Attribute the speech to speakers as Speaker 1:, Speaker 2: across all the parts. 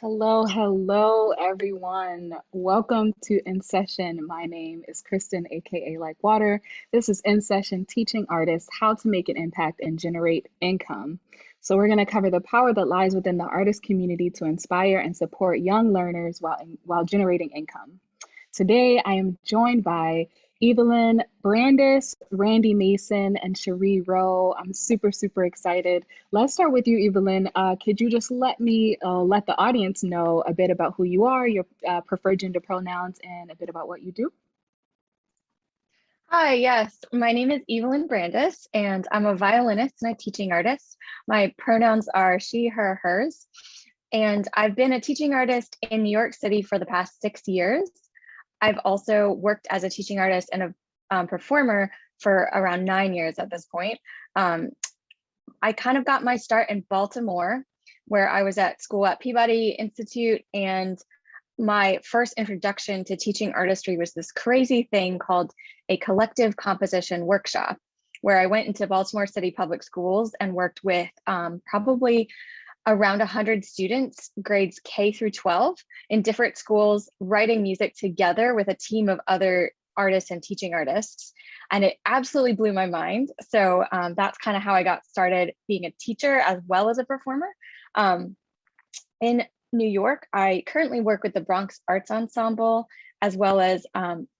Speaker 1: Hello, everyone. Welcome to In Session. My name is Kristen, aka Like Water. This is In Session teaching artists how to make an impact and generate income. So, we're going to cover the power that lies within the artist community to inspire and support young learners while generating income. Today, I am joined by Evelyn Brandis, Randy Mason, and Cherie Rowe. I'm super excited. Let's start with you, Evelyn. Could you just let the audience know a bit about who you are, your preferred gender pronouns, and a bit about what you do?
Speaker 2: Hi, yes, my name is Evelyn Brandis, and I'm a violinist and a teaching artist. My pronouns are she, her, hers, and I've been a teaching artist in New York City for the past 6 years. I've also worked as a teaching artist and a performer for around 9 years at this point. I kind of got my start in Baltimore, where I was at school at Peabody Institute, and my first introduction to teaching artistry was this crazy thing called a collective composition workshop, where I went into Baltimore City Public Schools and worked with probably around 100 students, grades K through 12, in different schools, writing music together with a team of other artists and teaching artists. And it absolutely blew my mind. So that's kind of how I got started being a teacher as well as a performer. In New York, I currently work with the Bronx Arts Ensemble, as well as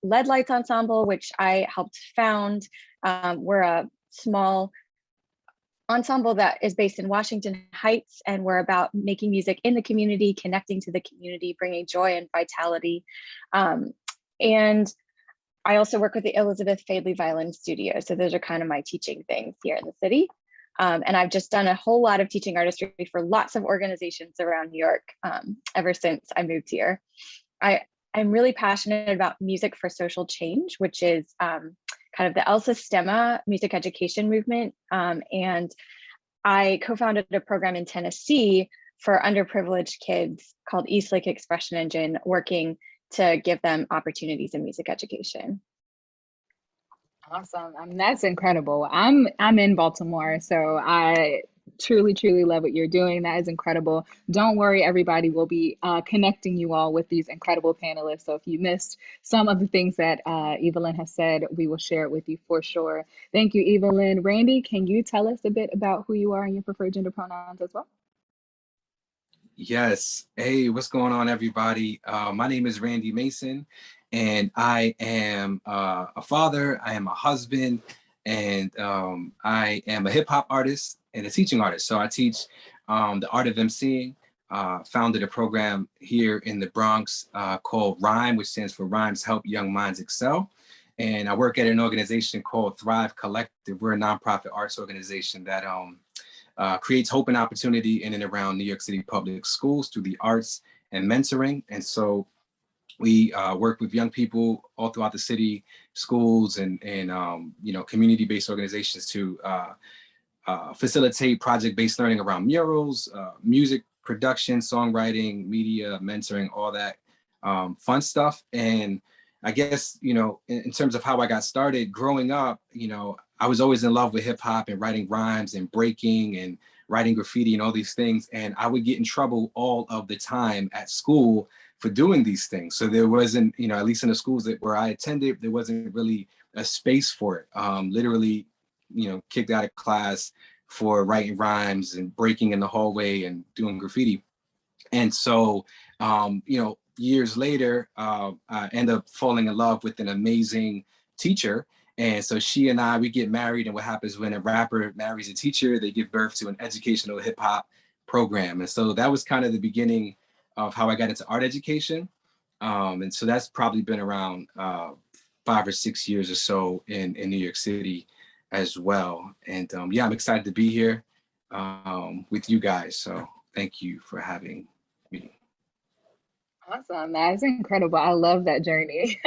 Speaker 2: Lead Lights Ensemble, which I helped found. We're a small ensemble that is based in Washington Heights, and we're about making music in the community, connecting to the community, bringing joy and vitality. And I also work with the Elizabeth Fadley Violin Studio. So those are kind of my teaching things here in the city. And I've just done a whole lot of teaching artistry for lots of organizations around New York ever since I moved here. I'm really passionate about music for social change, which is kind of the El Sistema music education movement. And I co-founded a program in Tennessee for underprivileged kids called East Lake Expression Engine, working to give them opportunities in music education.
Speaker 1: Awesome. That's incredible. I'm in Baltimore, so I truly love what you're doing. That is incredible. Don't worry, everybody. We'll be connecting you all with these incredible panelists. So if you missed some of the things that Evelyn has said, we will share it with you for sure. Thank you, Evelyn. Randy, can you tell us a bit about who you are and your preferred gender pronouns as well?
Speaker 3: Yes. Hey, what's going on, everybody? My name is Randy Mason, and I am a father, I am a husband, and I am a hip hop artist and a teaching artist. So I teach the art of emceeing, founded a program here in the Bronx called RHYME, which stands for Rhymes Help Young Minds Excel. And I work at an organization called Thrive Collective. We're a nonprofit arts organization that creates hope and opportunity in and around New York City public schools through the arts and mentoring. And so we work with young people all throughout the city, schools, and community-based organizations to facilitate project-based learning around murals, music production, songwriting, media, mentoring, all that fun stuff. And I guess, in terms of how I got started growing up, I was always in love with hip hop and writing rhymes and breaking and writing graffiti and all these things. And I would get in trouble all of the time at school for doing these things. So there wasn't, at least in the schools where I attended, there wasn't really a space for it. Literally, kicked out of class for writing rhymes and breaking in the hallway and doing graffiti. And so, years later, I end up falling in love with an amazing teacher. And so she and we get married. And what happens when a rapper marries a teacher, they give birth to an educational hip hop program. And so that was kind of the beginning of how I got into art education. And so that's probably been around 5 or 6 years or so in New York City as well. And I'm excited to be here with you guys. So thank you for having me.
Speaker 1: Awesome. That is incredible. I love that journey.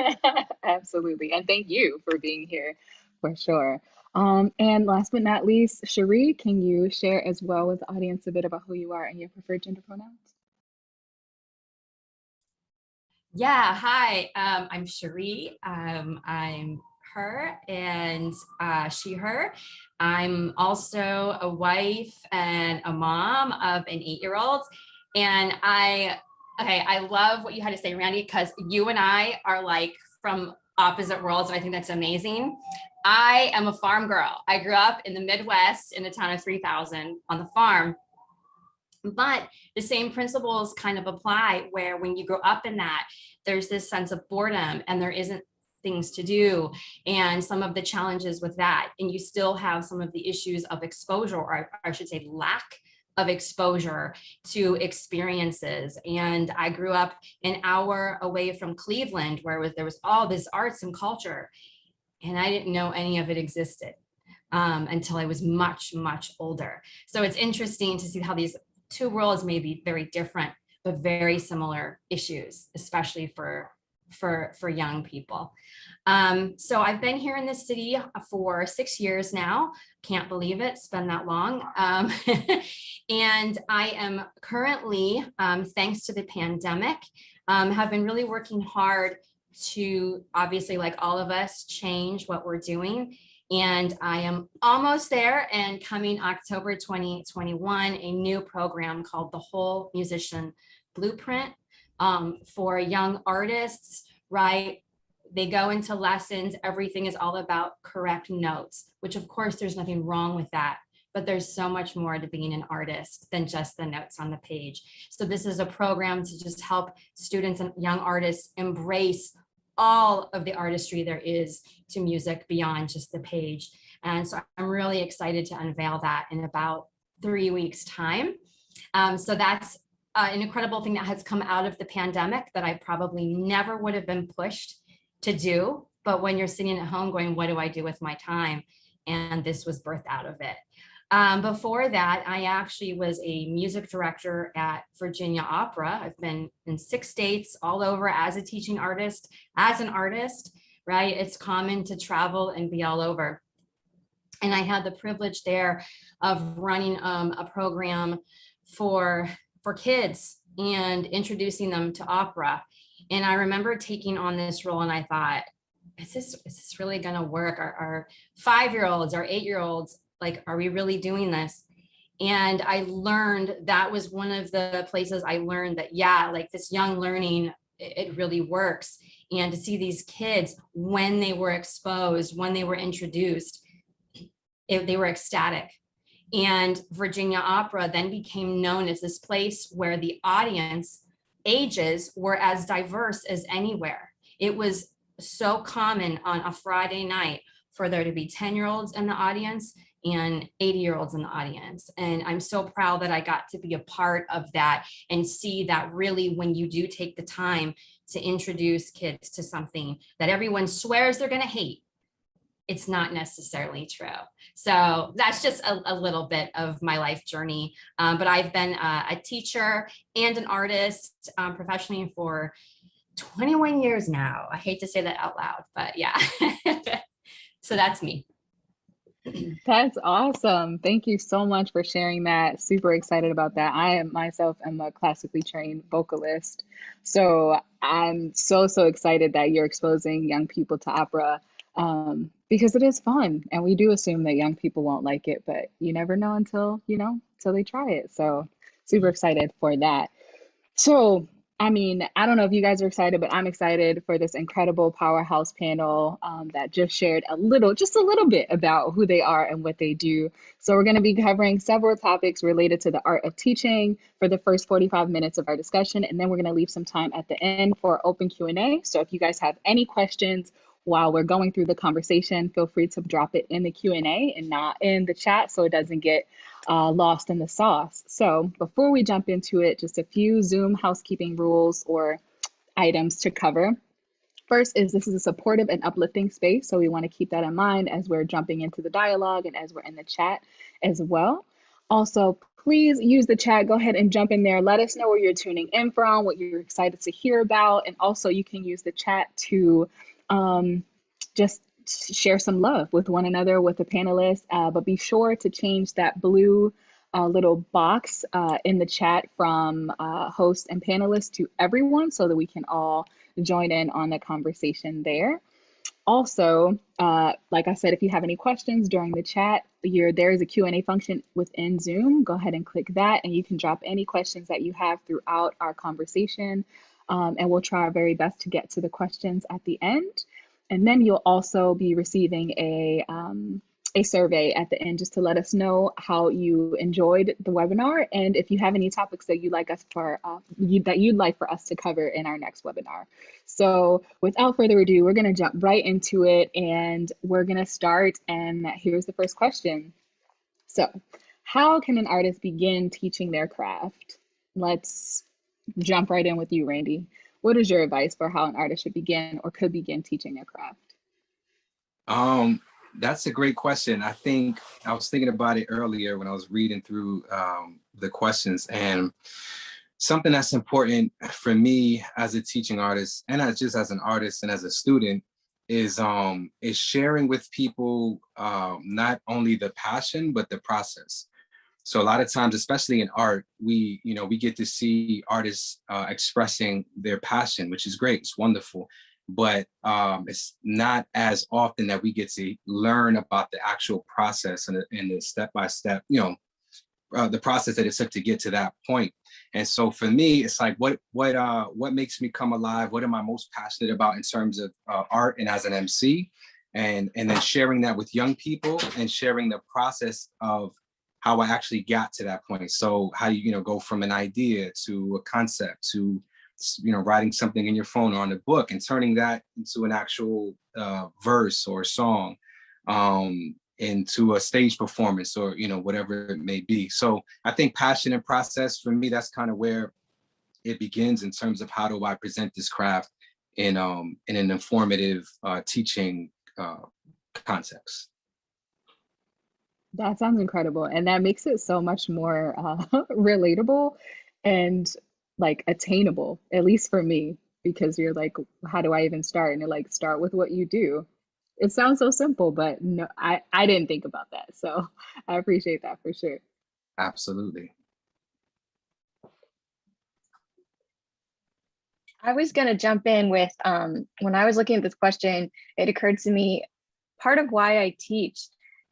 Speaker 1: Absolutely. And thank you for being here for sure. And last but not least, Cherie, can you share as well with the audience a bit about who you are and your preferred gender pronouns?
Speaker 4: Yeah, hi, I'm Cherie. I'm her and she, her. I'm also a wife and a mom of an 8-year-old. And I love what you had to say, Randy, because you and I are like from opposite worlds. And I think that's amazing. I am a farm girl. I grew up in the Midwest in a town of 3,000 on the farm. But the same principles kind of apply, where when you grow up in that, there's this sense of boredom and there isn't things to do, and some of the challenges with that. And you still have some of the issues of exposure, or I should say lack of exposure to experiences. And I grew up an hour away from Cleveland, where there was all this arts and culture, and I didn't know any of it existed until I was much, much older. So it's interesting to see how these two worlds may be very different, but very similar issues, especially for young people. So I've been here in this city for 6 years now. Can't believe it, it's been that long. And I am currently, thanks to the pandemic, have been really working hard to, obviously, like all of us, change what we're doing. And I am almost there, and coming October 2021, a new program called the Whole Musician Blueprint for young artists, right? They go into lessons, everything is all about correct notes, which of course there's nothing wrong with that, but there's so much more to being an artist than just the notes on the page. So this is a program to just help students and young artists embrace all of the artistry there is to music beyond just the page. And so I'm really excited to unveil that in about 3 weeks' time. So that's an incredible thing that has come out of the pandemic that I probably never would have been pushed to do. But when you're sitting at home going, what do I do with my time? And this was birthed out of it. Before that, I actually was a music director at Virginia Opera. I've been in 6 states, all over as a teaching artist, as an artist, right? It's common to travel and be all over. And I had the privilege there of running a program for kids and introducing them to opera. And I remember taking on this role and I thought, is this really gonna work? Our 5-year-olds, our 8-year-olds, like, are we really doing this? And I learned, that was one of the places I learned that, yeah, like this young learning, it really works. And to see these kids, when they were exposed, when they were introduced, they were ecstatic. And Virginia Opera then became known as this place where the audience ages were as diverse as anywhere. It was so common on a Friday night for there to be 10-year-olds in the audience and 80-year-olds in the audience. And I'm so proud that I got to be a part of that and see that really when you do take the time to introduce kids to something that everyone swears they're going to hate, it's not necessarily true. So that's just a little bit of my life journey. But I've been a teacher and an artist professionally for 21 years now. I hate to say that out loud, but yeah. So that's me.
Speaker 1: That's awesome. Thank you so much for sharing that. Super excited about that. I myself am a classically trained vocalist. So I'm so excited that you're exposing young people to opera. Because it is fun, and we do assume that young people won't like it, but you never know until they try it. So super excited for that. So, I mean, I don't know if you guys are excited, but I'm excited for this incredible powerhouse panel that just shared just a little bit about who they are and what they do. So we're going to be covering several topics related to the art of teaching for the first 45 minutes of our discussion, and then we're going to leave some time at the end for open Q&A. So if you guys have any questions while we're going through the conversation, feel free to drop it in the Q&A and not in the chat so it doesn't get lost in the sauce. So before we jump into it, just a few Zoom housekeeping rules or items to cover. First is this is a supportive and uplifting space, so we want to keep that in mind as we're jumping into the dialogue and as we're in the chat as well. Also, please use the chat. Go ahead and jump in there. Let us know where you're tuning in from, what you're excited to hear about. And also you can use the chat to just share some love with one another, with the panelists, but be sure to change that blue little box in the chat from host and panelists to everyone so that we can all join in on the conversation there. also, like I said, if you have any questions during the chat, there is a Q&A function within Zoom. Go ahead and click that, and you can drop any questions that you have throughout our conversation, and we'll try our very best to get to the questions at the end. And then you'll also be receiving a survey at the end just to let us know how you enjoyed the webinar and if you have any topics that you'd like for us to cover in our next webinar. So without further ado, we're going to jump right into it, and we're going to start. And here's the first question. So, how can an artist begin teaching their craft? Let's jump right in with you, Randy. What is your advice for how an artist should begin or could begin teaching their craft?
Speaker 3: That's a great question. I think I was thinking about it earlier when I was reading through the questions, and something that's important for me as a teaching artist and just as an artist and as a student is sharing with people not only the passion but the process. So a lot of times, especially in art, we get to see artists expressing their passion, which is great. It's wonderful. But it's not as often that we get to learn about the actual process and the step-by-step, the process that it took to get to that point. And so for me, it's like, what makes me come alive? What am I most passionate about in terms of art and as an MC? And then sharing that with young people and sharing the process of how I actually got to that point. So how you go from an idea to a concept to writing something in your phone or on a book and turning that into an actual verse or song, into a stage performance or whatever it may be. So I think passion and process for me, that's kind of where it begins in terms of how do I present this craft in an informative teaching context.
Speaker 1: That sounds incredible, and that makes it so much more relatable and like attainable, at least for me, because you're like, how do I even start? And you're like, start with what you do. It sounds so simple, but no, I didn't think about that. So I appreciate that for sure.
Speaker 3: Absolutely.
Speaker 2: I was going to jump in with, when I was looking at this question, it occurred to me, part of why I teach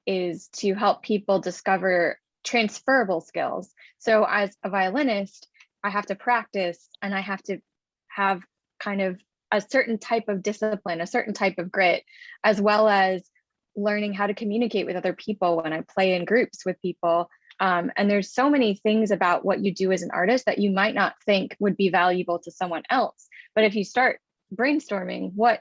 Speaker 2: is to help people discover transferable skills. So as a violinist, I have to practice and I have to have kind of a certain type of discipline, a certain type of grit, as well as learning how to communicate with other people when I play in groups with people. And there's so many things about what you do as an artist that you might not think would be valuable to someone else. But if you start brainstorming what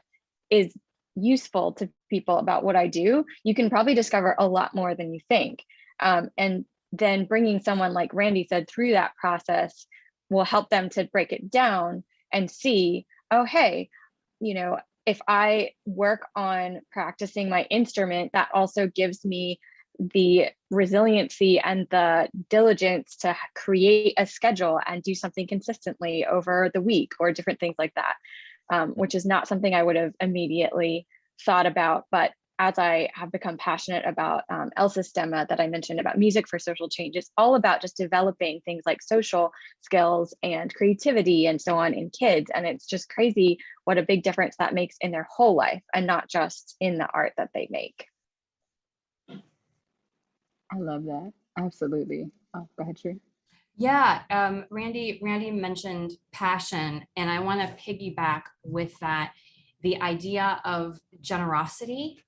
Speaker 2: is useful to people about what I do, you can probably discover a lot more than you think. And then bringing someone like Randy said through that process will help them to break it down and see, oh, hey, if I work on practicing my instrument, that also gives me the resiliency and the diligence to create a schedule and do something consistently over the week or different things like that, which is not something I would have immediately thought about. But as I have become passionate about El Sistema that I mentioned about music for social change, it's all about just developing things like social skills and creativity and so on in kids. And it's just crazy what a big difference that makes in their whole life and not just in the art that they make.
Speaker 1: I love that. Absolutely. Oh, go ahead, Cheryl.
Speaker 4: Yeah, Randy mentioned passion, and I want to piggyback with that, the idea of generosity.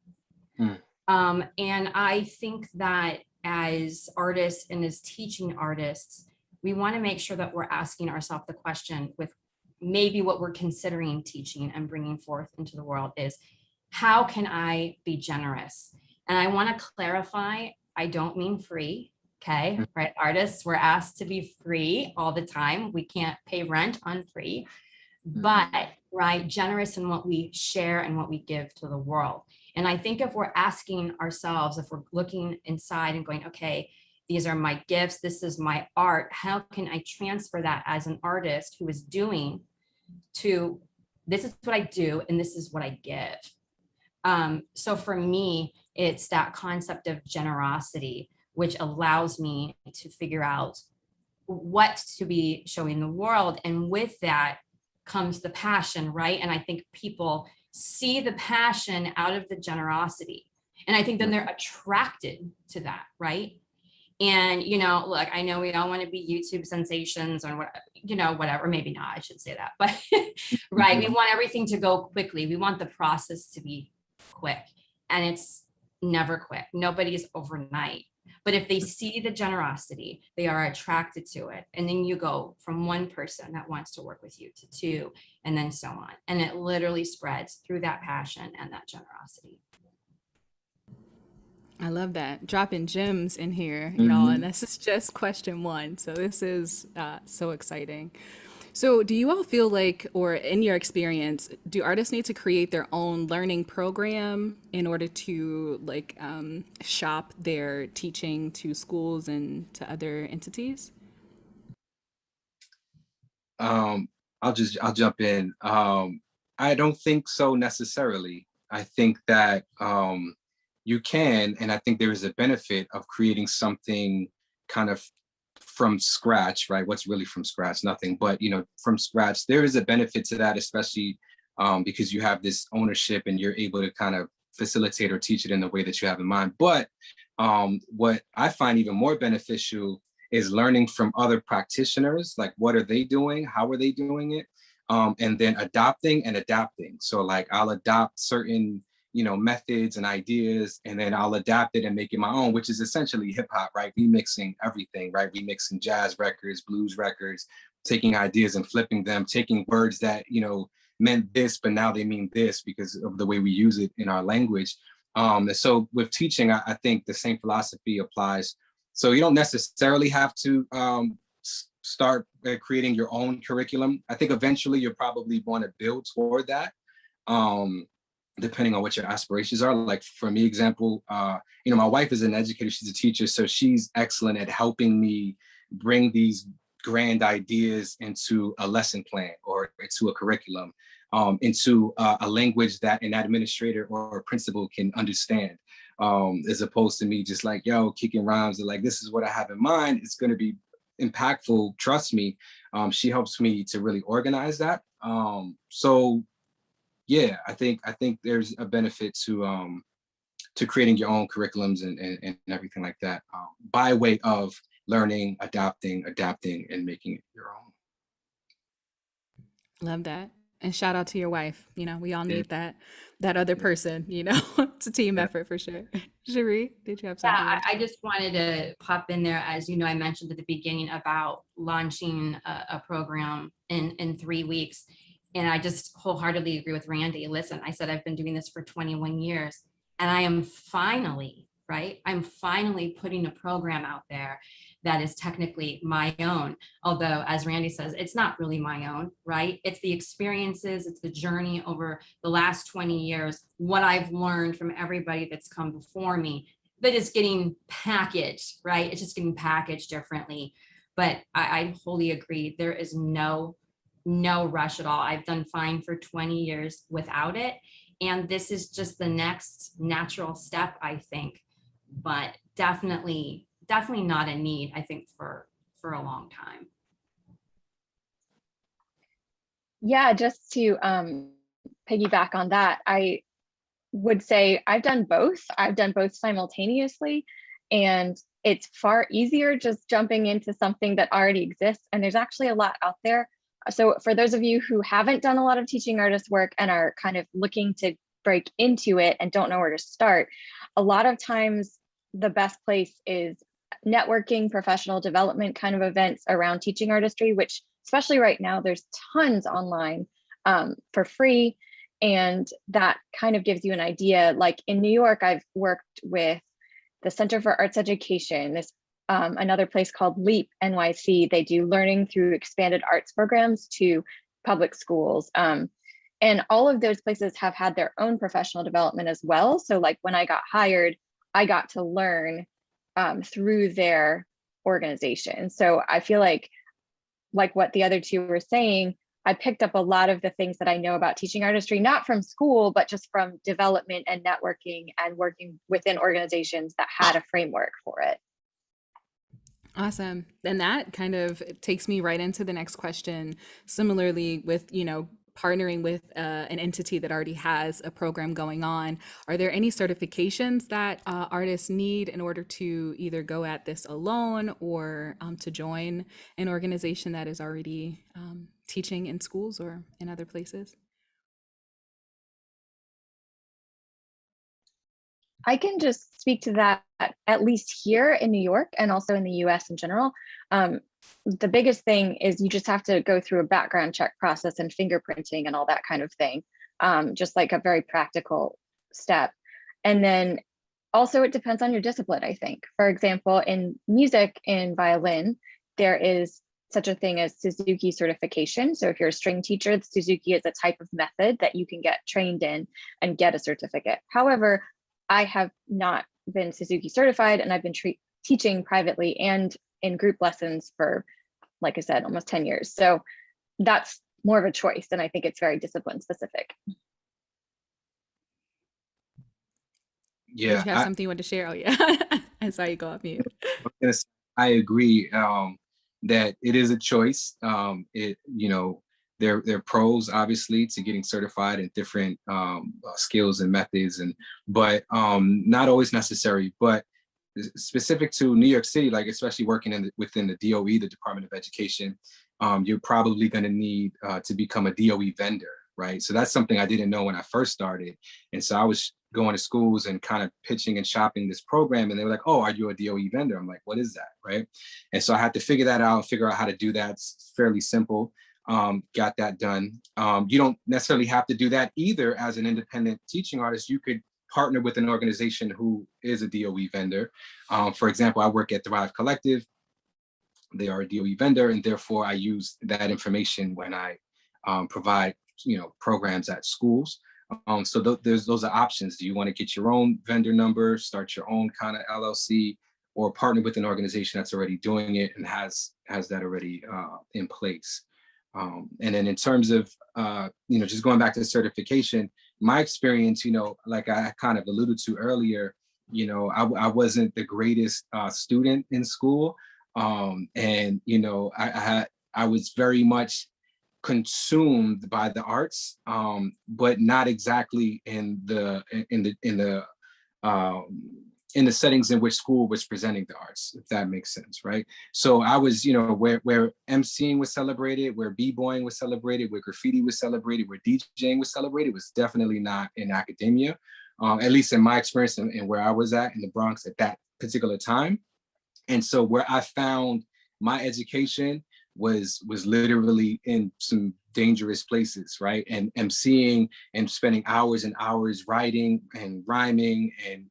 Speaker 4: And I think that as artists and as teaching artists, we want to make sure that we're asking ourselves the question with maybe what we're considering teaching and bringing forth into the world is, how can I be generous? And I want to clarify, I don't mean free. Okay, right? Artists, we're asked to be free all the time. We can't pay rent on free, but right, generous in what we share and what we give to the world. And I think if we're asking ourselves, if we're looking inside and going, okay, these are my gifts, this is my art, how can I transfer that as an artist who is doing to, this is what I do and this is what I give. So for me, it's that concept of generosity, which allows me to figure out what to be showing the world. And with that comes the passion, right? And I think people see the passion out of the generosity. And I think then they're attracted to that, right? And, look, I know we all want to be YouTube sensations or what, whatever, maybe not, I should say that, but right. We want everything to go quickly. We want the process to be quick, and it's never quick. Nobody's overnight. But if they see the generosity, they are attracted to it. And then you go from one person that wants to work with you to two, and then so on. And it literally spreads through that passion and that generosity.
Speaker 1: I love that. Dropping gems in here, y'all. And this is just question one. So this is so exciting. So do you all feel like, or in your experience, do artists need to create their own learning program in order to shop their teaching to schools and to other entities?
Speaker 3: I'll jump in. I don't think so necessarily. I think that you can, and I think there is a benefit of creating something kind of from scratch, right? What's really from scratch? Nothing, but from scratch, there is a benefit to that, especially because you have this ownership and you're able to kind of facilitate or teach it in the way that you have in mind. But what I find even more beneficial is learning from other practitioners, like what are they doing? How are they doing it? And then adopting and adapting. So like I'll adopt certain methods and ideas, and then I'll adapt it and make it my own, which is essentially hip hop, right? Remixing everything, right? Remixing jazz records, blues records, taking ideas and flipping them, taking words that, meant this, but now they mean this because of the way we use it in our language. And so with teaching, I think the same philosophy applies. So you don't necessarily have to start creating your own curriculum. I think eventually you'll probably want to build toward that. Depending on what your aspirations are. Like for me, example, my wife is an educator, she's a teacher, so she's excellent at helping me bring these grand ideas into a lesson plan or into a curriculum, into a language that an administrator or a principal can understand, as opposed to me just like, kicking rhymes and like, this is what I have in mind. It's going to be impactful. Trust me. She helps me to really organize that. So yeah, I think there's a benefit to creating your own curriculums and everything like that, by way of learning, adapting, and making it your own.
Speaker 1: Love that. And shout out to your wife. We all need that other person, it's a team effort for sure. Cherie, did you have something?
Speaker 4: Yeah, I just wanted to pop in there, as I mentioned at the beginning about launching a program in 3 weeks. And I just wholeheartedly agree with Randy. Listen, I said I've been doing this for 21 years, and I am finally, right? I'm finally putting a program out there that is technically my own. Although, as Randy says, it's not really my own, right? It's the experiences, it's the journey over the last 20 years, what I've learned from everybody that's come before me that is getting packaged, right? It's just getting packaged differently. But I wholly agree. There is no rush at all. I've done fine for 20 years without it. And this is just the next natural step, I think, but definitely not a need, I think, for a long time.
Speaker 2: Yeah, just to piggyback on that, I would say I've done both. I've done both simultaneously, and it's far easier just jumping into something that already exists. And there's actually a lot out there. So for those of you who haven't done a lot of teaching artist work and are kind of looking to break into it and don't know where to start, a lot of times the best place is networking, professional development kind of events around teaching artistry, which especially right now, there's tons online for free. And that kind of gives you an idea. Like in New York, I've worked with the Center for Arts Education, this another place called LEAP NYC. They do learning through expanded arts programs to public schools. And all of those places have had their own professional development as well. So like when I got hired, I got to learn through their organization. So I feel like what the other two were saying, I picked up a lot of the things that I know about teaching artistry, not from school, but just from development and networking and working within organizations that had a framework for it.
Speaker 1: Awesome. And that kind of takes me right into the next question. Similarly with, partnering with an entity that already has a program going on, are there any certifications that artists need in order to either go at this alone or to join an organization that is already teaching in schools or in other places?
Speaker 2: I can just speak to that, at least here in New York and also in the US in general. The biggest thing is you just have to go through a background check process and fingerprinting and all that kind of thing, just like a very practical step. And then also it depends on your discipline, I think. For example, in music, in violin, there is such a thing as Suzuki certification. So if you're a string teacher, Suzuki is a type of method that you can get trained in and get a certificate. However, I have not been Suzuki certified, and I've been teaching privately and in group lessons for, like I said, almost 10 years. So that's more of a choice, and I think it's very discipline specific.
Speaker 3: Yeah,
Speaker 1: Did you have something you wanted to share? Oh yeah, I saw you go off mute.
Speaker 3: I agree that it is a choice. There are pros, obviously, to getting certified in different skills and methods, but not always necessary. But specific to New York City, like especially working within the DOE, the Department of Education, you're probably going to need to become a DOE vendor, right? So that's something I didn't know when I first started, and so I was going to schools and kind of pitching and shopping this program, and they were like, "Oh, are you a DOE vendor?" I'm like, "What is that?" Right? And so I had to figure out how to do that. It's fairly simple. Got that done. You don't necessarily have to do that either as an independent teaching artist. You could partner with an organization who is a DOE vendor. For example, I work at Thrive Collective. They are a DOE vendor, and therefore I use that information when I provide, programs at schools. So those are options. Do you want to get your own vendor number, start your own kind of LLC, or partner with an organization that's already doing it and has that already in place? And then in terms of, just going back to the certification, my experience, like I kind of alluded to earlier, I wasn't the greatest student in school. And, I was very much consumed by the arts, but not exactly in the settings in which school was presenting the arts, if that makes sense, right? So I was, where emceeing was celebrated, where b-boying was celebrated, where graffiti was celebrated, where DJing was celebrated, was definitely not in academia, at least in my experience and where I was at in the Bronx at that particular time. And so where I found my education was literally in some dangerous places, right? And emceeing and spending hours and hours writing and rhyming and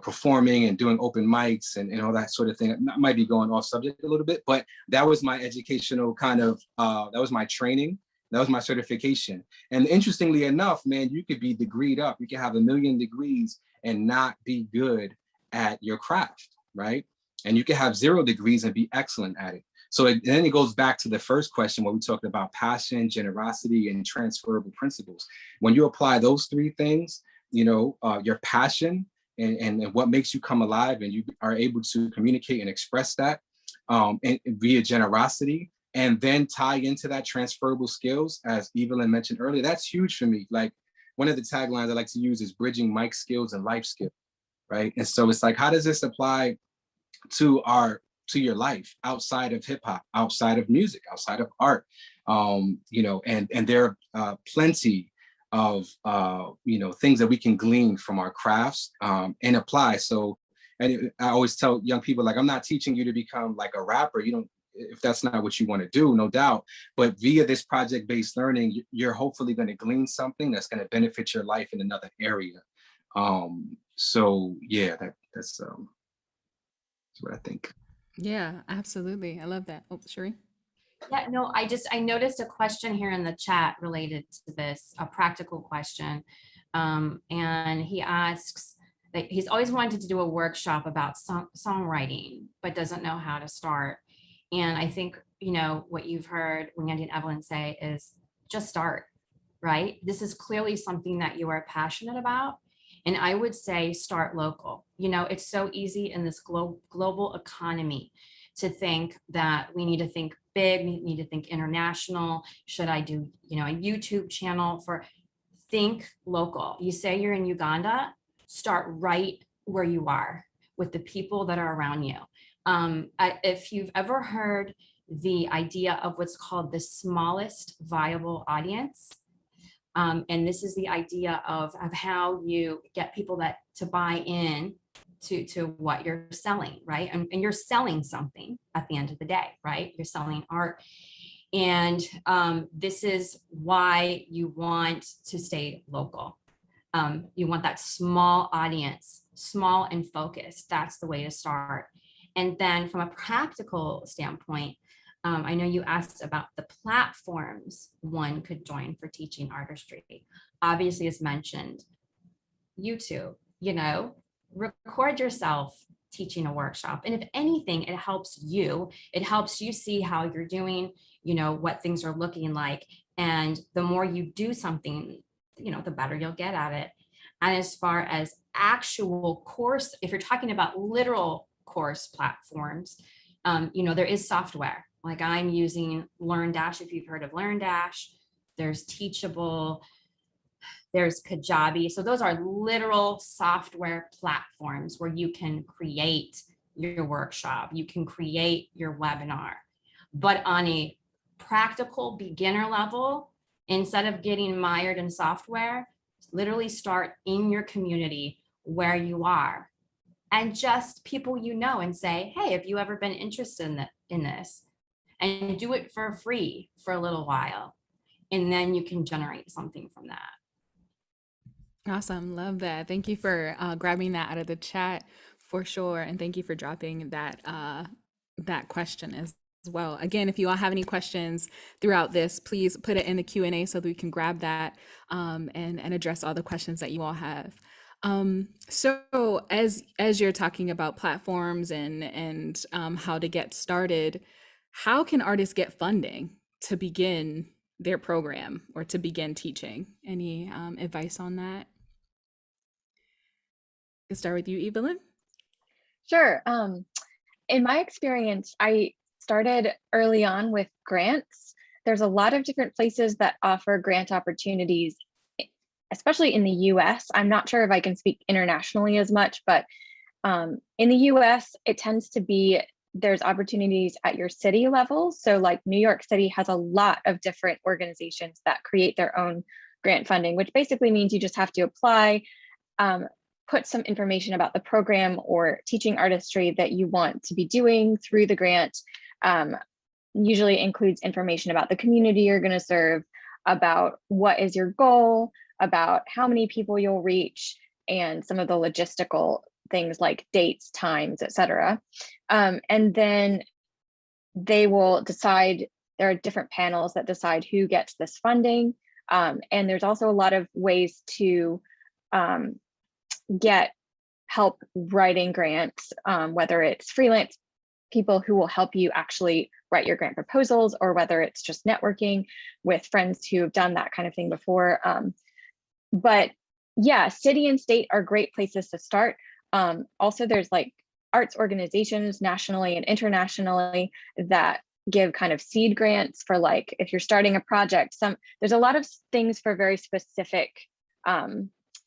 Speaker 3: performing and doing open mics and all that sort of thing. I might be going off subject a little bit, but that was my educational kind of, that was my training. That was my certification. And interestingly enough, man, you could be degreed up. You can have 1 million degrees and not be good at your craft, right? And you can have 0 degrees and be excellent at it. So then it goes back to the first question where we talked about passion, generosity, and transferable principles. When you apply those 3 things, your passion, and what makes you come alive, and you are able to communicate and express that and via generosity, and then tie into that transferable skills, as Evelyn mentioned earlier, that's huge for me. Like one of the taglines I like to use is bridging mic skills and life skills, right? And so it's like, how does this apply to your life outside of hip hop, outside of music, outside of art? And there are plenty of things that we can glean from our crafts and apply. So, and I always tell young people, like, I'm not teaching you to become like a rapper. If that's not what you want to do, no doubt. But via this project-based learning, you're hopefully going to glean something that's going to benefit your life in another area. So yeah, that's what I think.
Speaker 1: Yeah, absolutely. I love that. Oh, Sheree.
Speaker 4: Yeah, no, I noticed a question here in the chat related to this, a practical question. And he asks that he's always wanted to do a workshop about songwriting, but doesn't know how to start. And I think, what you've heard Randy and Evelyn say is just start, right? This is clearly something that you are passionate about. And I would say start local. It's so easy in this global economy to think that we need to think big? We need to think international. Should I do, a YouTube channel for? Think local. You say you're in Uganda, start right where you are with the people that are around you. If you've ever heard the idea of what's called the smallest viable audience, and this is the idea of how you get people to buy in to what you're selling, right? And you're selling something at the end of the day, right? You're selling art. And this is why you want to stay local. You want that small audience, small and focused. That's the way to start. And then from a practical standpoint, I know you asked about the platforms one could join for teaching artistry. Obviously, as mentioned, YouTube, record yourself teaching a workshop. And if anything, it helps you see how you're doing, what things are looking like. And the more you do something, the better you'll get at it. And as far as actual course, if you're talking about literal course platforms, there is software. Like I'm using LearnDash, if you've heard of LearnDash. There's Teachable, there's Kajabi. So those are literal software platforms where you can create your workshop, you can create your webinar. But on a practical beginner level, instead of getting mired in software, literally start in your community where you are and just people and say, hey, have you ever been interested in this? And do it for free for a little while. And then you can generate something from that.
Speaker 1: Awesome. Love that. Thank you for grabbing that out of the chat for sure. And thank you for dropping that question as well. Again, if you all have any questions throughout this, please put it in the Q&A so that we can grab that and address all the questions that you all have. So as you're talking about platforms and how to get started, how can artists get funding to begin their program or to begin teaching? Any advice on that? Let's start with you, Evelyn.
Speaker 2: Sure. In my experience, I started early on with grants. There's a lot of different places that offer grant opportunities, especially in the US. I'm not sure if I can speak internationally as much, but in the US, it tends to be there's opportunities at your city level. So like New York City has a lot of different organizations that create their own grant funding, which basically means you just have to apply, put some information about the program or teaching artistry that you want to be doing through the grant. Usually includes information about the community you're going to serve, about what is your goal, about how many people you'll reach, and some of the logistical things like dates, times, etc. And then they will decide, there are different panels that decide who gets this funding. And there's also a lot of ways to get help writing grants, whether it's freelance people who will help you actually write your grant proposals, or whether it's just networking with friends who have done that kind of thing before. But yeah, city and state are great places to start. Also, there's like arts organizations nationally and internationally that give kind of seed grants for, like, if you're starting a project. There's a lot of things for very specific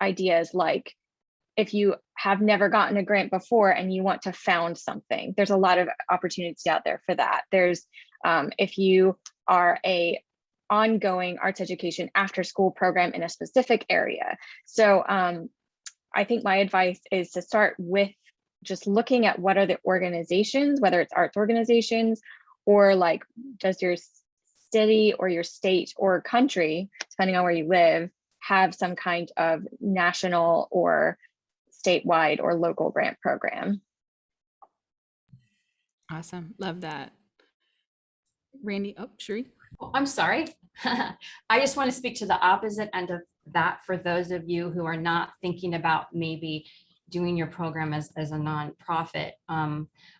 Speaker 2: ideas, like if you have never gotten a grant before and you want to found something, there's a lot of opportunities out there for that. There's if you are a ongoing arts education after school program in a specific area. So I think my advice is to start with just looking at what are the organizations, whether it's arts organizations, or like, does your city or your state or country, depending on where you live, have some kind of national or statewide or local grant program.
Speaker 1: Awesome. Love that. Randy, Sheree.
Speaker 4: Oh, I'm sorry. I just want to speak to the opposite end of that for those of you who are not thinking about maybe doing your program as a nonprofit.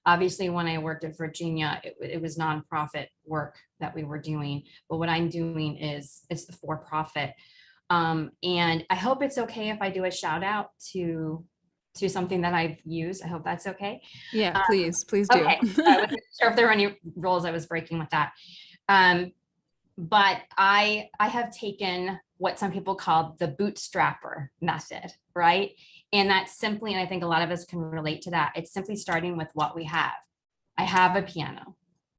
Speaker 4: Obviously, when I worked at Virginia, it was nonprofit work that we were doing. But what I'm doing is the for-profit. And I hope it's okay if I do a shout out to to something that I've used. I hope that's okay.
Speaker 5: Yeah, please do.
Speaker 4: Okay, I wasn't sure if there were any rules I was breaking with that. But I have taken what some people call the bootstrapper method, right? And that's simply, and I think a lot of us can relate to that. It's simply starting with what we have. I have a piano,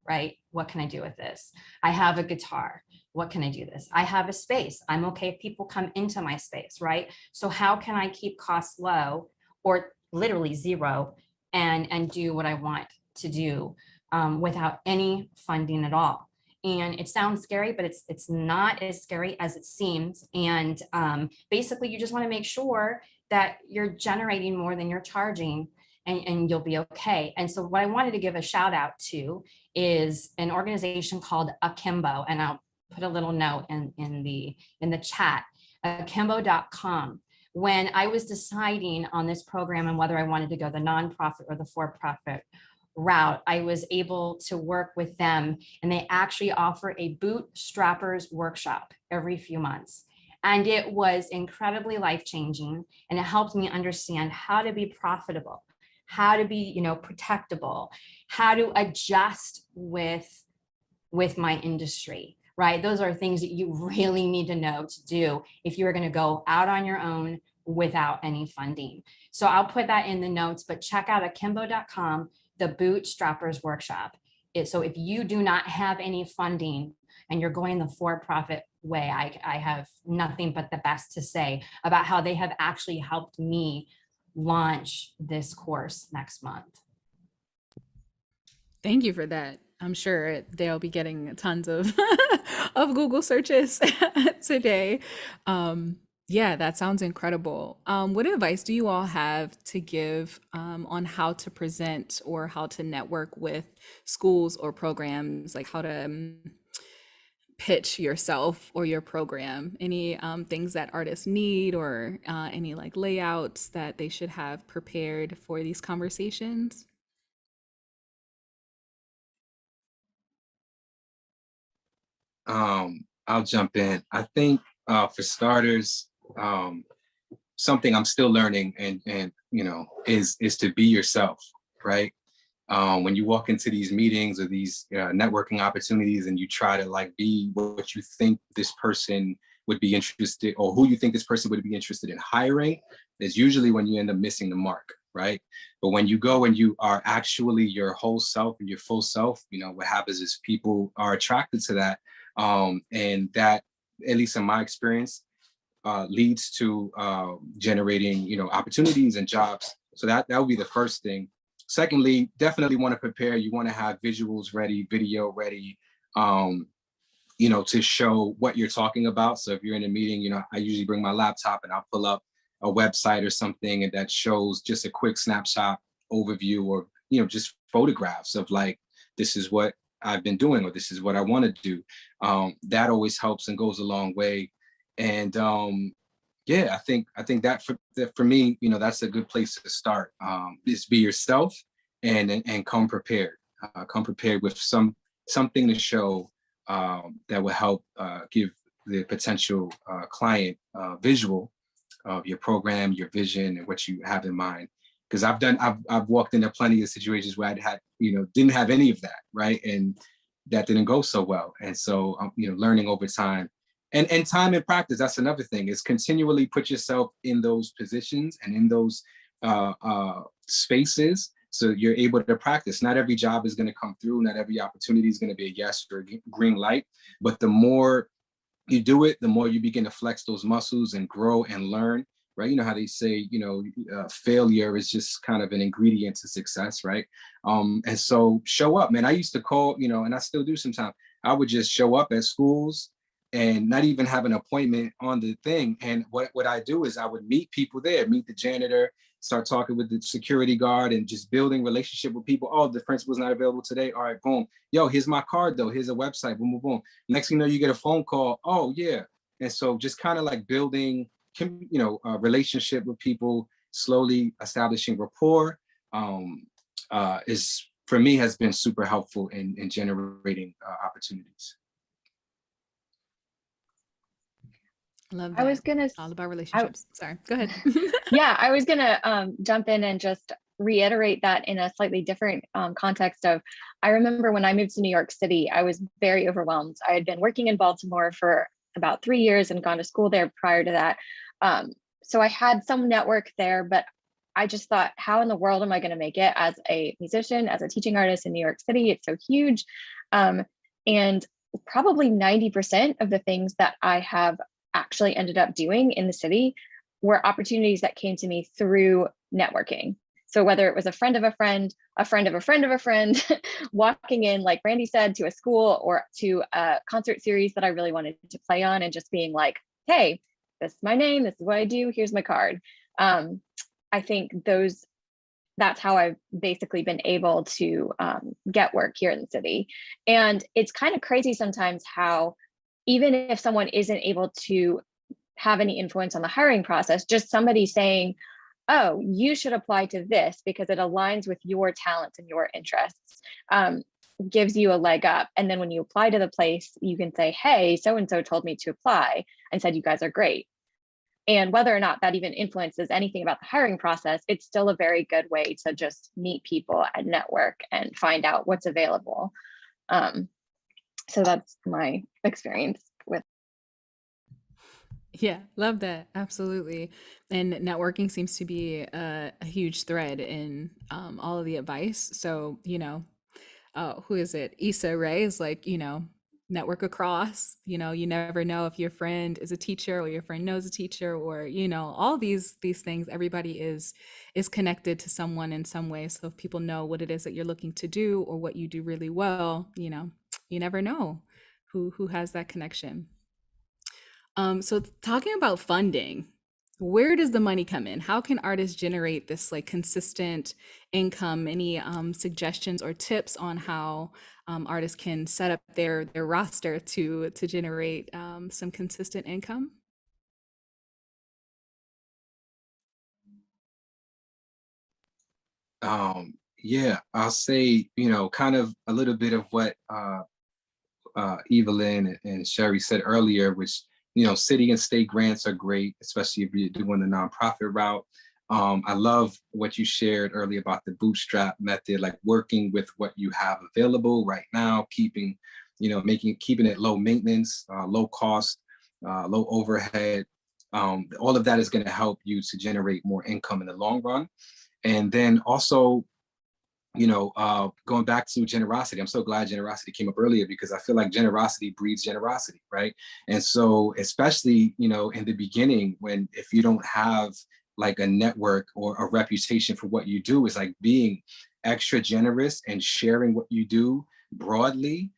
Speaker 4: right? What can I do with this? I have a guitar. What can I do this? I have a space. I'm okay if people come into my space, right? So how can I keep costs low or literally zero and do what I want to do without any funding at all? And it sounds scary, but it's not as scary as it seems. And basically, you just want to make sure that you're generating more than you're charging, and you'll be okay. And so what I wanted to give a shout out to is an organization called Akimbo, and I'll put a little note in the chat, akimbo.com. When I was deciding on this program and whether I wanted to go the nonprofit or the for-profit route, I was able to work with them, and they actually offer a bootstrappers workshop every few months. And it was incredibly life-changing, and it helped me understand how to be profitable, how to be, protectable, how to adjust with my industry, right? Those are things that you really need to know to do if you're going to go out on your own without any funding. So I'll put that in the notes, but check out akimbo.com, the bootstrappers workshop. So if you do not have any funding and you're going the for-profit way, I have nothing but the best to say about how they have actually helped me launch this course next month.
Speaker 5: Thank you for that. I'm sure they'll be getting tons of of Google searches today. Yeah, that sounds incredible. What advice do you all have to give on how to present or how to network with schools or programs, like how to pitch yourself or your program? Any things that artists need, or any like layouts that they should have prepared for these conversations?
Speaker 3: I'll jump in. I think for starters, something I'm still learning and is to be yourself, right? When you walk into these meetings or these networking opportunities and you try to like be what you think this person would be interested, or who you think this person would be interested in hiring, is usually when you end up missing the mark, right? But when you go and you are actually your whole self and your full self, what happens is people are attracted to that. And that, at least in my experience, leads to generating, opportunities and jobs. So that would be the first thing. Secondly, definitely want to prepare. You want to have visuals ready, video ready, to show what you're talking about. So if you're in a meeting, I usually bring my laptop and I'll pull up a website or something and that shows just a quick snapshot overview, or, just photographs of like, this is what I've been doing, or this is what I want to do. That always helps and goes a long way. And yeah, I think that for me, that's a good place to start. Is be yourself and come prepared. Come prepared with something to show that will help give the potential client visual of your program, your vision, and what you have in mind. Because I've walked into plenty of situations where I'd had, didn't have any of that, right? And that didn't go so well. And so, learning over time. And time and practice, that's another thing, is continually put yourself in those positions and in those spaces so you're able to practice. Not every job is going to come through. Not every opportunity is going to be a yes or a green light. But the more you do it, the more you begin to flex those muscles and grow and learn, right? You know how they say, failure is just kind of an ingredient to success, right? And so show up, man. I used to call, and I still do sometimes. I would just show up at schools and not even have an appointment on the thing. And what I do is I would meet people there, meet the janitor, start talking with the security guard, and just building relationship with people. Oh, the principal's not available today. All right, boom. Yo, here's my card though. Here's a website. Boom, boom, boom. Next thing you know, you get a phone call. Oh yeah. And so just kind of like building, a relationship with people, slowly establishing rapport, is for me has been super helpful in generating opportunities.
Speaker 5: Love
Speaker 2: I was
Speaker 5: that.
Speaker 2: gonna,
Speaker 5: All about
Speaker 2: I,
Speaker 5: relationships. Sorry, go ahead.
Speaker 2: yeah, I was gonna jump in and just reiterate that in a slightly different context of, I remember when I moved to New York City, I was very overwhelmed. I had been working in Baltimore for about 3 years and gone to school there prior to that. So I had some network there, but I just thought, how in the world am I going to make it as a musician, as a teaching artist in New York City? It's so huge. And probably 90% of the things that I have actually ended up doing in the city were opportunities that came to me through networking. So whether it was a friend of a friend, a friend of a friend of a friend, walking in, like Randy said, to a school or to a concert series that I really wanted to play on, and just being like, hey, this is my name, this is what I do, here's my card. I think that's how I've basically been able to get work here in the city. And it's kind of crazy sometimes how, even if someone isn't able to have any influence on the hiring process, just somebody saying, oh, you should apply to this because it aligns with your talents and your interests, gives you a leg up. And then when you apply to the place, you can say, hey, so-and-so told me to apply and said, you guys are great. And whether or not that even influences anything about the hiring process, it's still a very good way to just meet people and network and find out what's available. So that's my experience with.
Speaker 5: Yeah, love that. Absolutely. And networking seems to be a huge thread in all of the advice. So, who is it? Issa Rae is like, network across, you never know if your friend is a teacher or your friend knows a teacher, or, all these things. Everybody is connected to someone in some way. So if people know what it is that you're looking to do or what you do really well, you never know who has that connection. So talking about funding, where does the money come in? How can artists generate this like consistent income? Any suggestions or tips on how artists can set up their roster to generate some consistent income?
Speaker 3: Yeah, I'll say, kind of a little bit of what Evelyn and Sherry said earlier, which, city and state grants are great, especially if you're doing the nonprofit route. I love what you shared earlier about the bootstrap method, like working with what you have available right now, keeping it low maintenance, low cost, low overhead. All of that is going to help you to generate more income in the long run. And then also, going back to generosity, I'm so glad generosity came up earlier, because I feel like generosity breeds generosity, right? And so, especially, in the beginning, if you don't have like a network or a reputation for what you do, is like being extra generous and sharing what you do broadly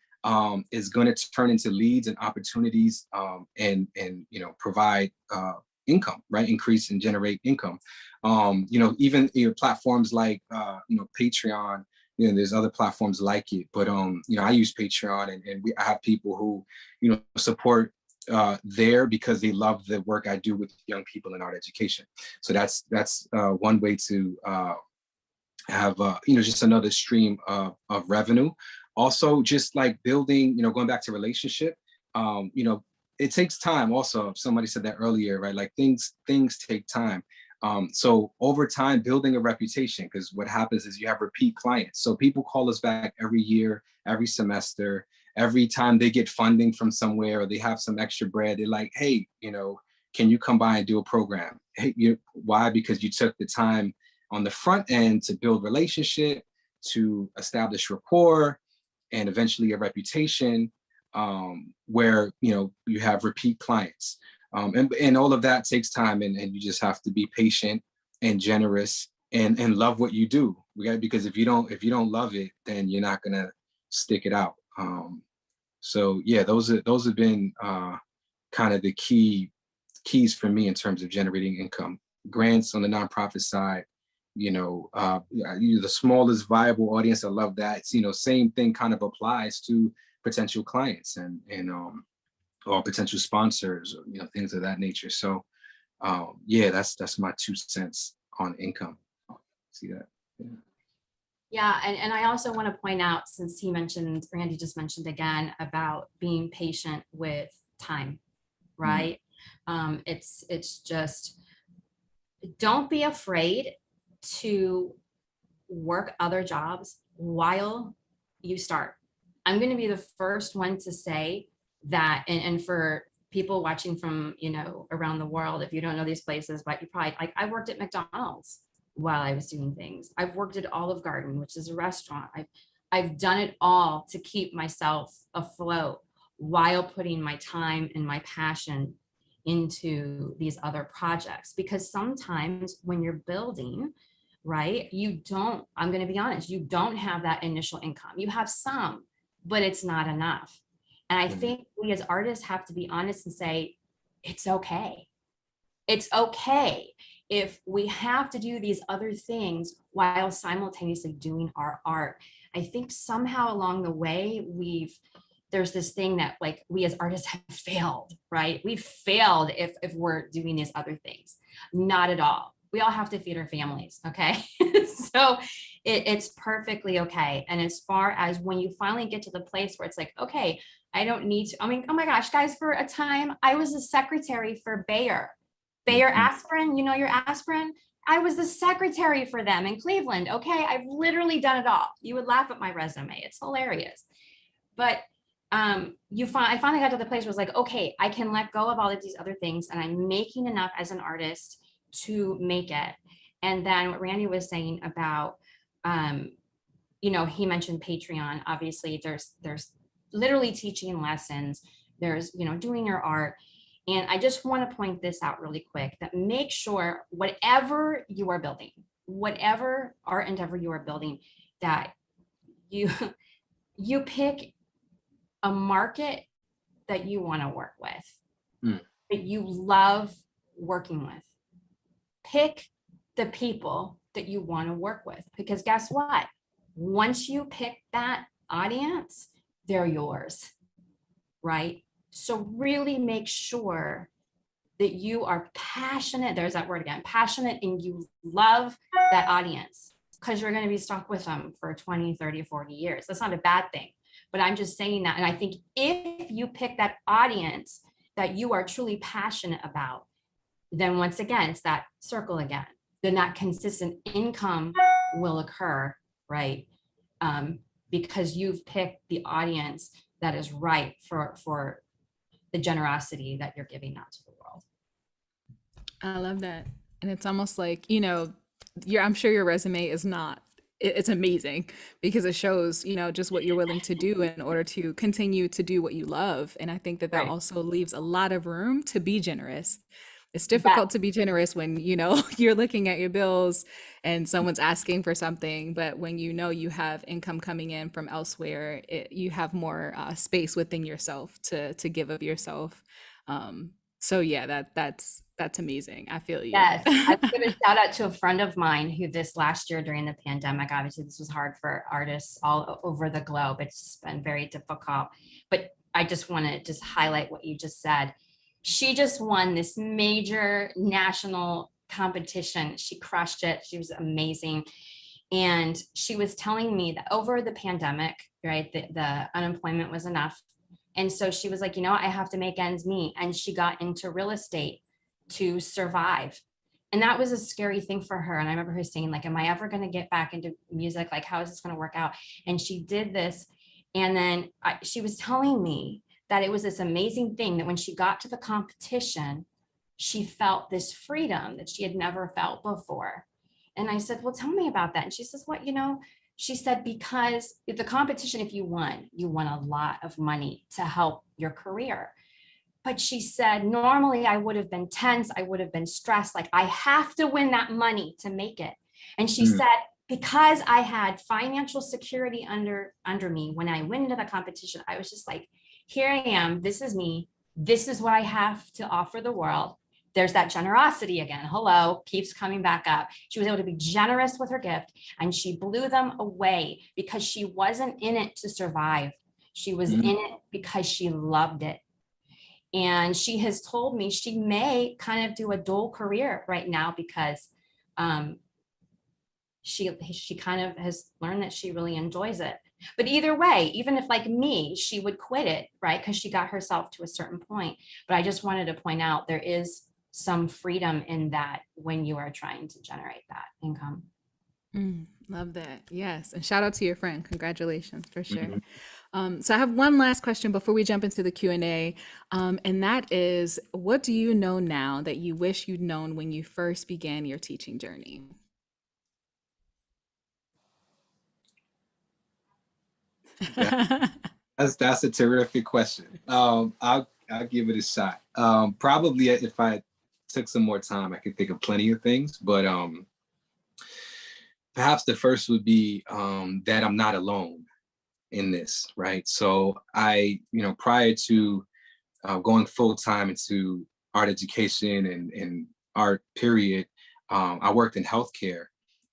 Speaker 3: is going to turn into leads and opportunities, and provide income, right? Increase and generate income. Even platforms like Patreon. There's other platforms like it, but I use Patreon, and I have people who support there because they love the work I do with young people in art education. So that's one way to have just another stream of revenue. Also, just like building, going back to relationship, it takes time. Also, somebody said that earlier, right? Like things take time. So over time, building a reputation, because what happens is you have repeat clients. So people call us back every year, every semester, every time they get funding from somewhere or they have some extra bread. They're like, hey, can you come by and do a program? Hey, why? Because you took the time on the front end to build relationship, to establish rapport, and eventually a reputation, where you have repeat clients. And all of that takes time, and you just have to be patient and generous and love what you do. Because if you don't love it, then you're not gonna stick it out. So yeah, those have been kind of the keys for me in terms of generating income. Grants on the nonprofit side, the smallest viable audience. I love that. Same thing kind of applies to potential clients and or potential sponsors, or things of that nature. So yeah, that's my 2 cents on income. See that? Yeah.
Speaker 4: Yeah, and I also want to point out, since Randy just mentioned again about being patient with time, right? It's just, don't be afraid to work other jobs while you start. I'm going to be the first one to say that, and for people watching from, around the world, if you don't know these places, but you probably, like, I worked at McDonald's while I was doing things. I've worked at Olive Garden, which is a restaurant. I've done it all to keep myself afloat while putting my time and my passion into these other projects. Because sometimes when you're building, right, I'm going to be honest, you don't have that initial income. You have some, but it's not enough. And I think we as artists have to be honest and say, it's okay. It's okay if we have to do these other things while simultaneously doing our art. I think somehow along the way, there's this thing that, like, we as artists have failed, right? We've failed if we're doing these other things. Not at all. We all have to feed our families, okay? So it's perfectly okay. And as far as when you finally get to the place where it's like, okay, I don't need to, oh my gosh, guys, for a time, I was a secretary for Bayer aspirin, your aspirin. I was the secretary for them in Cleveland. Okay. I've literally done it all. You would laugh at my resume. It's hilarious. But I finally got to the place where it's like, okay, I can let go of all of these other things, and I'm making enough as an artist to make it. And then what Randy was saying about, he mentioned Patreon. Obviously, there's literally teaching lessons. There's, doing your art. And I just want to point this out really quick, that make sure whatever you are building, whatever art endeavor you are building, that you pick a market that you want to work with, that you love working with. Pick the people that you want to work with, because guess what? Once you pick that audience, they're yours, right? So really make sure that you are passionate. There's that word again, passionate, and you love that audience, because you're going to be stuck with them for 20, 30, 40 years. That's not a bad thing, but I'm just saying that. And I think if you pick that audience that you are truly passionate about, then once again, it's that circle again, then that consistent income will occur, right? Because you've picked the audience that is right for the generosity that you're giving out to the world.
Speaker 5: I love that. And it's almost like, I'm sure your resume is not, it's amazing, because it shows, just what you're willing to do in order to continue to do what you love. And I think that
Speaker 4: Right.
Speaker 5: also leaves a lot of room to be generous. It's difficult to be generous when, you're looking at your bills and someone's asking for something, but when you have income coming in from elsewhere, you have more space within yourself to give of yourself. So yeah, that's amazing. I feel you.
Speaker 4: Yes, I give a shout out to a friend of mine who this last year during the pandemic, obviously this was hard for artists all over the globe. It's been very difficult, but I just want to just highlight what you just said. She just won this major national competition. She crushed it. She was amazing. And she was telling me that over the pandemic, right, the unemployment was enough. And so she was like, I have to make ends meet. And she got into real estate to survive. And that was a scary thing for her. And I remember her saying, like, am I ever going to get back into music? Like, how is this going to work out? And she did this. And then she was telling me that it was this amazing thing that when she got to the competition, she felt this freedom that she had never felt before. And I said, well, tell me about that. And she says, what, she said, because the competition, if you won a lot of money to help your career. But she said, normally I would have been tense. I would have been stressed. Like, I have to win that money to make it. And she said, because I had financial security under me, when I went into the competition, I was just like, here I am. This is me. This is what I have to offer the world. There's that generosity again. Hello, keeps coming back up. She was able to be generous with her gift, and she blew them away because she wasn't in it to survive. She was in it because she loved it. And she has told me she may kind of do a dual career right now because she kind of has learned that she really enjoys it. But either way, even if like me, she would quit it, right? Because she got herself to a certain point. But I just wanted to point out there is some freedom in that when you are trying to generate that income.
Speaker 5: Love that. Yes. And shout out to your friend. Congratulations for sure.
Speaker 3: Mhm.
Speaker 5: So I have one last question before we jump into the Q&A. And that is, what do you know now that you wish you'd known when you first began your teaching journey?
Speaker 3: That's a terrific question. I'll give it a shot. Probably if I took some more time, I could think of plenty of things, but perhaps the first would be that I'm not alone in this, right? So prior to going full time into art education and art period, I worked in healthcare,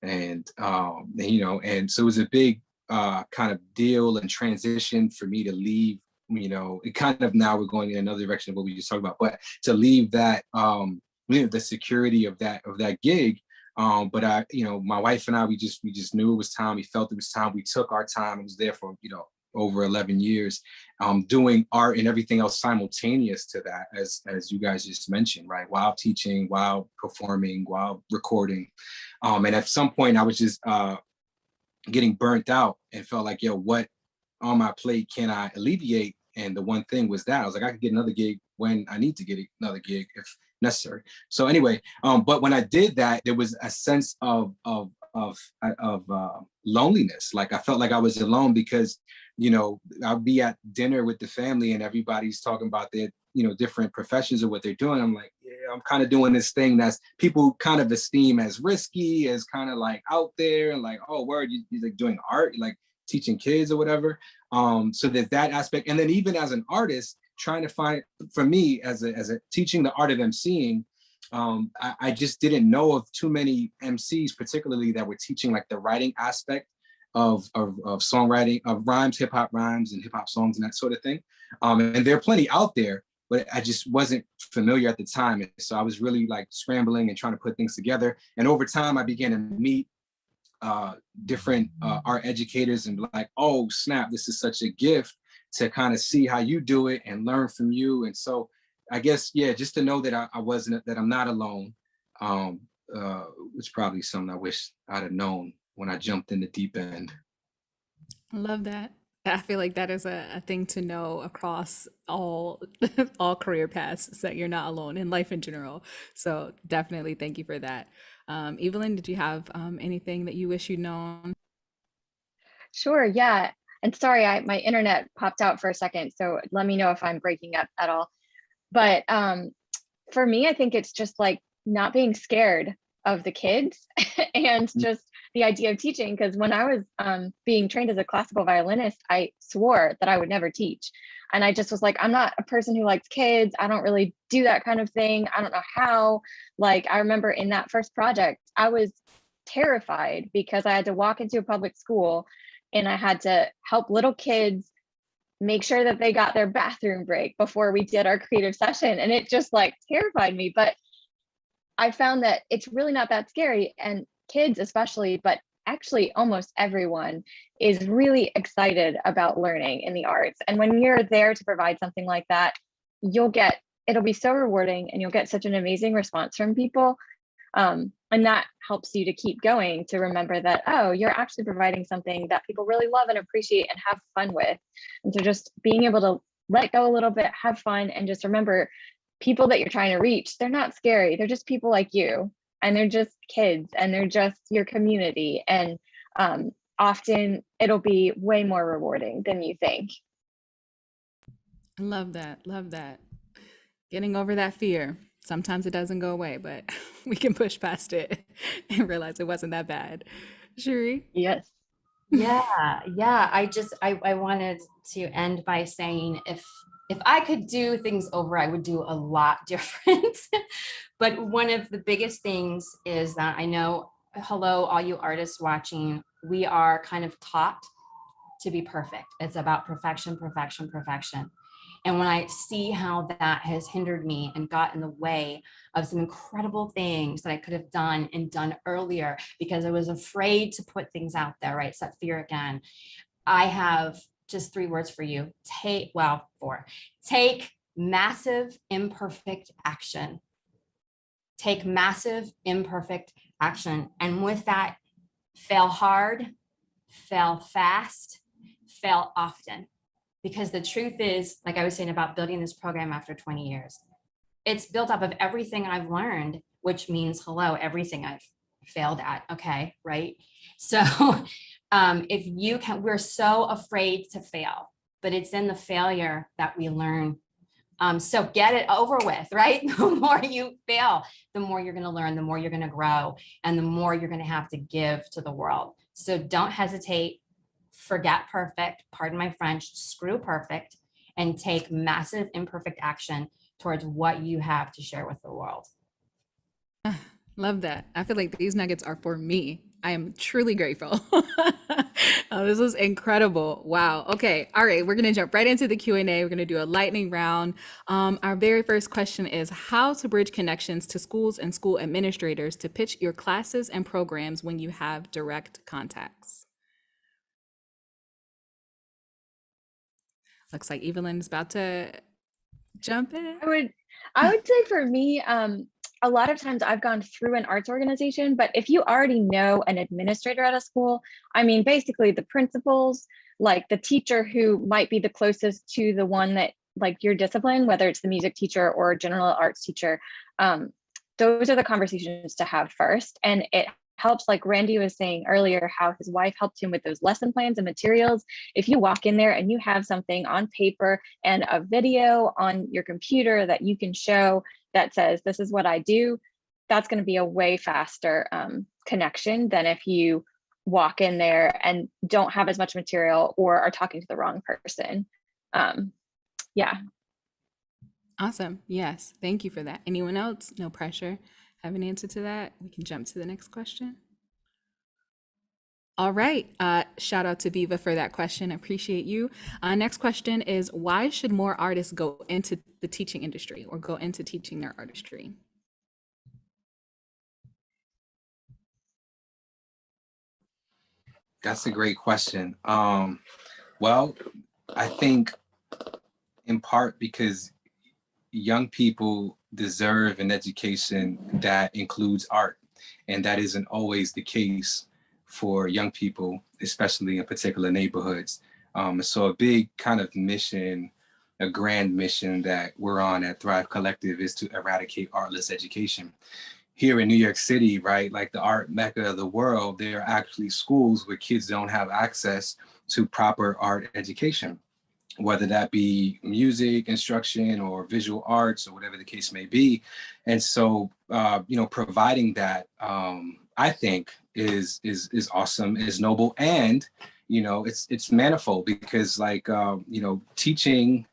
Speaker 3: and so it was a big kind of deal and transition for me to leave. It kind of, now we're going in another direction of what we just talked about, but to leave that, the security of that gig. But my wife and I, we just knew it was time. We felt it was time. We took our time. It was there for over 11 years, doing art and everything else simultaneous to that, as you guys just mentioned, right? While teaching, while performing, while recording. And at some point I was just getting burnt out and felt like, what on my plate can I alleviate? And the one thing was that I was like, I could get another gig when I need to get another gig if necessary. So anyway, but when I did that, there was a sense of loneliness. Like I felt like I was alone because I'll be at dinner with the family and everybody's talking about their different professions or what they're doing. I'm like, yeah, I'm kind of doing this thing that's people kind of esteem as risky, as kind of like out there, and like, oh word, you're like doing art, you're like teaching kids or whatever. So that aspect, and then even as an artist, trying to find, for me as a teaching the art of emceeing, I just didn't know of too many MCs, particularly that were teaching like the writing aspect of songwriting, of rhymes, hip hop rhymes and hip hop songs and that sort of thing. And there are plenty out there, but I just wasn't familiar at the time. And so I was really like scrambling and trying to put things together. And over time, I began to meet different art educators and like, oh snap, this is such a gift to kind of see how you do it and learn from you. And so I guess, yeah, just to know that that I'm not alone, was probably something I wish I'd have known when I jumped in the deep end.
Speaker 5: I love that. I feel like that is a thing to know across all all career paths, is that you're not alone in life in general. So definitely thank you for that. Evelyn, did you have anything that you wish you'd known?
Speaker 2: Sure, yeah. And sorry, my internet popped out for a second, so let me know if I'm breaking up at all. But for me, I think it's just like not being scared of the kids and just the idea of teaching. Because when I was being trained as a classical violinist, I swore that I would never teach. And I just was like, I'm not a person who likes kids. I don't really do that kind of thing. I don't know how. Like, I remember in that first project, I was terrified because I had to walk into a public school and I had to help little kids make sure that they got their bathroom break before we did our creative session. And it just like terrified me. But I found that it's really not that scary. And kids, especially, but actually almost everyone is really excited about learning in the arts. And when you're there to provide something like that, it'll be so rewarding and you'll get such an amazing response from people. And that helps you to keep going, to remember that, oh, you're actually providing something that people really love and appreciate and have fun with. And so just being able to let go a little bit, have fun, and just remember people that you're trying to reach, they're not scary. They're just people like you, and they're just kids, and they're just your community. And often it'll be way more rewarding than you think.
Speaker 5: I love that. Love that. Getting over that fear. Sometimes it doesn't go away, but we can push past it and realize it wasn't that bad. Cherie?
Speaker 2: Yes.
Speaker 4: Yeah. I wanted to end by saying if I could do things over, I would do a lot different. But one of the biggest things is that I know, hello, all you artists watching, we are kind of taught to be perfect. It's about perfection, perfection, perfection. And when I see how that has hindered me and got in the way of some incredible things that I could have done earlier because I was afraid to put things out there, right? It's that fear again. I have just 3 words for you. Four. Take massive imperfect action. Take massive imperfect action. And with that, fail hard, fail fast, fail often. Because the truth is, like I was saying about building this program after 20 years, it's built up of everything I've learned, which means, hello, everything I've failed at. Okay, right? So if you can, we're so afraid to fail, but it's in the failure that we learn. So get it over with, right? The more you fail, the more you're going to learn, the more you're going to grow, and the more you're going to have to give to the world. So don't hesitate, forget perfect, pardon my French, screw perfect, and take massive imperfect action towards what you have to share with the world.
Speaker 5: Love that. I feel like these nuggets are for me. I am truly grateful. This was incredible. Wow. Okay. All right. We're going to jump right into the Q&A. We're going to do a lightning round. Our very first question is how to bridge connections to schools and school administrators to pitch your classes and programs when you have direct contacts. Looks like Evelyn is about to jump in.
Speaker 2: I would say for me, a lot of times I've gone through an arts organization, but if you already know an administrator at a school, I mean, basically the principals, like the teacher who might be the closest to the one that like your discipline, whether it's the music teacher or general arts teacher, those are the conversations to have first. And it helps, like Randy was saying earlier, how his wife helped him with those lesson plans and materials. If you walk in there and you have something on paper and a video on your computer that you can show that says, this is what I do, that's going to be a way faster connection than if you walk in there and don't have as much material or are talking to the wrong person. Yeah.
Speaker 5: Awesome. Yes. Thank you for that. Anyone else? No pressure. Have an answer to that? We can jump to the next question. All right. Shout out to Viva for that question. Appreciate you. Next question is why should more artists go into the teaching industry or go into teaching their artistry?
Speaker 3: That's a great question. Well, I think in part because young people deserve an education that includes art, and that isn't always the case for young people, especially in particular neighborhoods. So a big kind of mission, a grand mission that we're on at Thrive Collective is to eradicate artless education. Here in New York City, right, like the art mecca of the world, there are actually schools where kids don't have access to proper art education, whether that be music instruction or visual arts or whatever the case may be. And so, providing that, I think is awesome, is noble, and it's manifold because teaching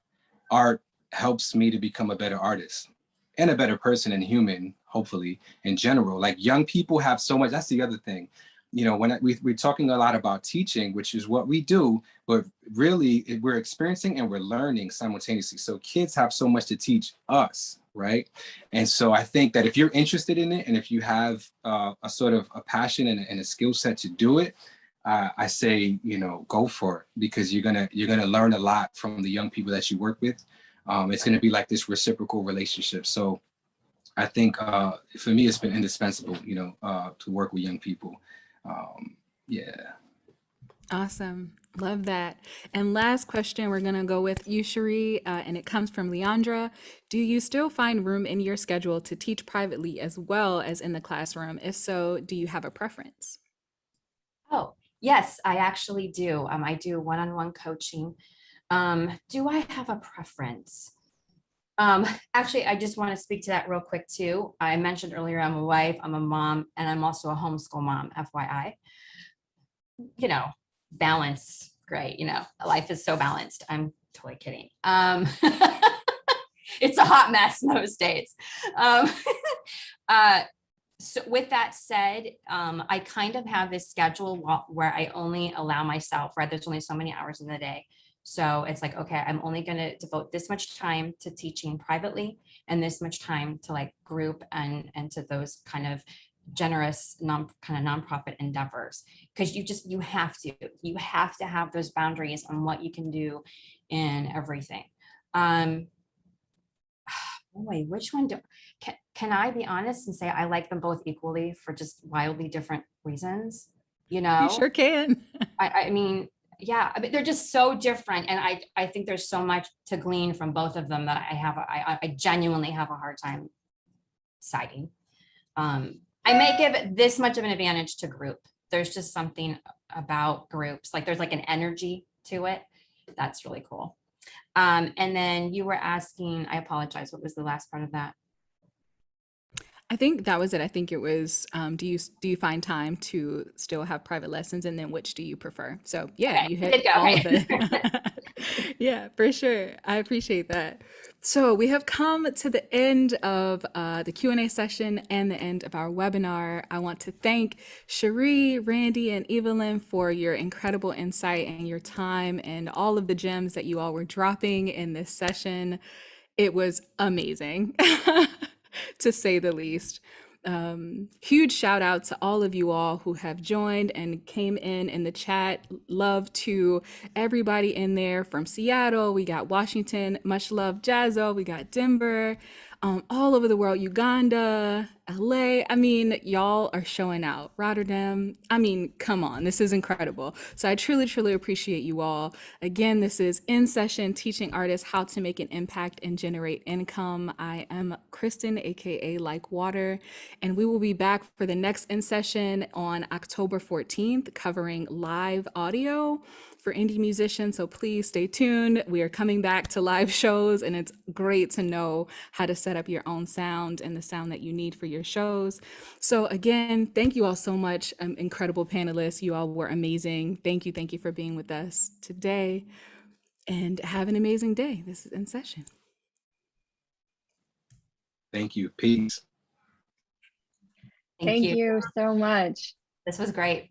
Speaker 3: art helps me to become a better artist and a better person and human, hopefully, in general. Like young people have so much. That's the other thing. We're talking a lot about teaching, which is what we do, but really we're experiencing and we're learning simultaneously. So kids have so much to teach us, right? And so I think that if you're interested in it and if you have a sort of a passion and a skill set to do it, I say, go for it, because you're gonna learn a lot from the young people that you work with. It's gonna be like this reciprocal relationship. So I think for me, it's been indispensable, to work with young people. Yeah.
Speaker 5: Awesome. Love that. And last question, we're going to go with you, Cherie, and it comes from Leandra. Do you still find room in your schedule to teach privately as well as in the classroom? If so, do you have a preference?
Speaker 4: Oh, yes, I actually do. I do one-on-one coaching. Do I have a preference? Actually, I just want to speak to that real quick too. I mentioned earlier, I'm a wife, I'm a mom, and I'm also a homeschool mom, FYI. Balance, great. Life is so balanced. I'm totally kidding. It's a hot mess most days. So with that said, I kind of have this schedule where I only allow myself, right? There's only so many hours in the day. So it's like, okay, I'm only going to devote this much time to teaching privately and this much time to like group and to those kind of generous kind of nonprofit endeavors, because you have to have those boundaries on what you can do in everything. Boy, which one can I be honest and say I like them both equally for just wildly different reasons? You know,
Speaker 5: You sure can.
Speaker 4: I mean, yeah, I mean, they're just so different, and I think there's so much to glean from both of them that I genuinely have a hard time citing. I may give it this much of an advantage to group. There's just something about groups, like there's like an energy to it that's really cool. And then you were asking, I apologize, what was the last part of that?
Speaker 5: I think that was it. I think it was, do you find time to still have private lessons, and then which do you prefer? So yeah,
Speaker 4: Okay,
Speaker 5: you
Speaker 4: I
Speaker 5: hit
Speaker 4: did go,
Speaker 5: all of
Speaker 4: okay.
Speaker 5: it. Yeah, for sure. I appreciate that. So we have come to the end of the Q&A session and the end of our webinar. I want to thank Cherie, Randy, and Evelyn for your incredible insight and your time and all of the gems that you all were dropping in this session. It was amazing, to say the least. Huge shout out to all of you all who have joined and came in the chat. Love to everybody in there from Seattle. We got Washington. Much love, Jazzo. We got Denver. All over the world, Uganda, LA. I mean, y'all are showing out. Rotterdam. I mean, come on, this is incredible. So I truly, truly appreciate you all. Again, this is In Session, teaching artists how to make an impact and generate income. I am Kristen, aka Like Water, and we will be back for the next In Session on October 14th, covering live audio for indie musicians. So please stay tuned. We are coming back to live shows, and it's great to know how to set up your own sound and the sound that you need for your shows. So again, thank you all so much, incredible panelists. You all were amazing. Thank you for being with us today, and have an amazing day. This is In Session.
Speaker 3: Thank you. Peace.
Speaker 2: Thank you so much.
Speaker 4: This was great.